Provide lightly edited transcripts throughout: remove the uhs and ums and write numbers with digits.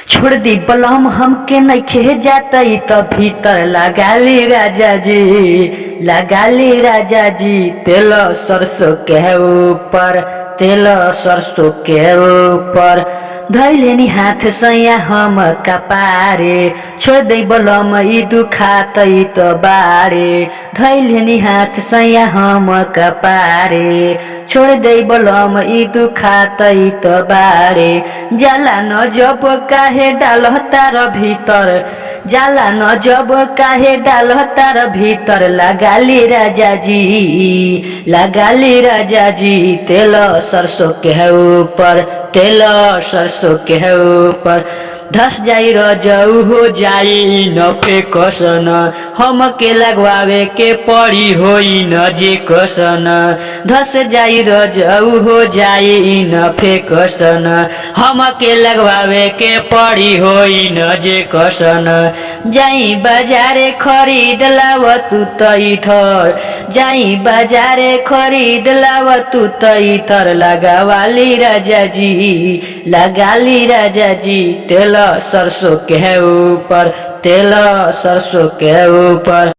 छोड़ दी बलम हमके नइखे जातई त भीतर लगाली राजा जी, लगाली राजा जी। तेल सरसों के ऊपर, तेल सरसों के ऊपर धैलेनी हाथ सैया हम कपारे। छोड़ दे बलम ई दुखातई त बारे, धैलेनी हाथ सैया हम कपारे। छोड़ दे बलम ई दुखातई त बारे। जाला न जब काहे डालह तार भीतर, जाला न जब काहे डालह तार भीतर। लगाली राजा जी, लगाली राजा जी। तेल सरसों के ऊपर, तेल सरसों के ऊपर धस जाई रजऊ हो जाई न फेकसन। हमके लगवावे के पड़ी होई न जे कसन। धस जाई रजऊ हो जाई न फेकसन। हमके लगवावे के पड़ी होई न जे कसन। जाई बाजारे खरीद लाव तू तैथर, जाई बाजारे खरीद लाव तू तैथर। लगावाली राजा जी, लगाली राजा जी। तेल सरसों के ऊपर, तेल सरसों के ऊपर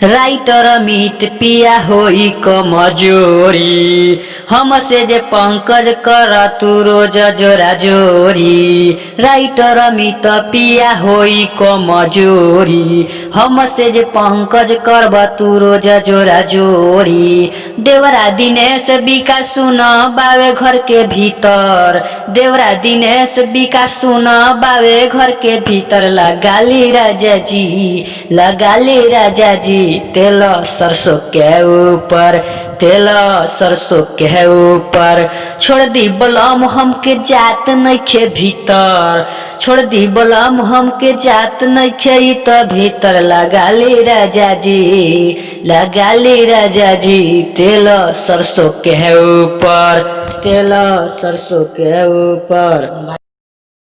राइटर मीत पिया होई कमजोरी। हमसे जे पंकज कर तू रोज जोरा जोरी। राइटर मीत पिया होई कमजोरी। हमसे जे पंकज करब तू रोज जोरा जोरी। देवरा दिनेश विकास सुन बावे घर के भीतर, देवरा दिनेश विकास सुन बावे घर के भीतर। लगाली राजा जी, लगाली राजा जी। तेल सरसों के ऊपर, तेल सरसों के ऊपर छोड़ दी बलम हमके जात नइखे भीतर, छोड़ दी बलम हमके जात नइखे त भीतर। लगाली राजा जी, लगाली राजा जी। तेल सरसों के ऊपर, तेल सरसों के ऊपर।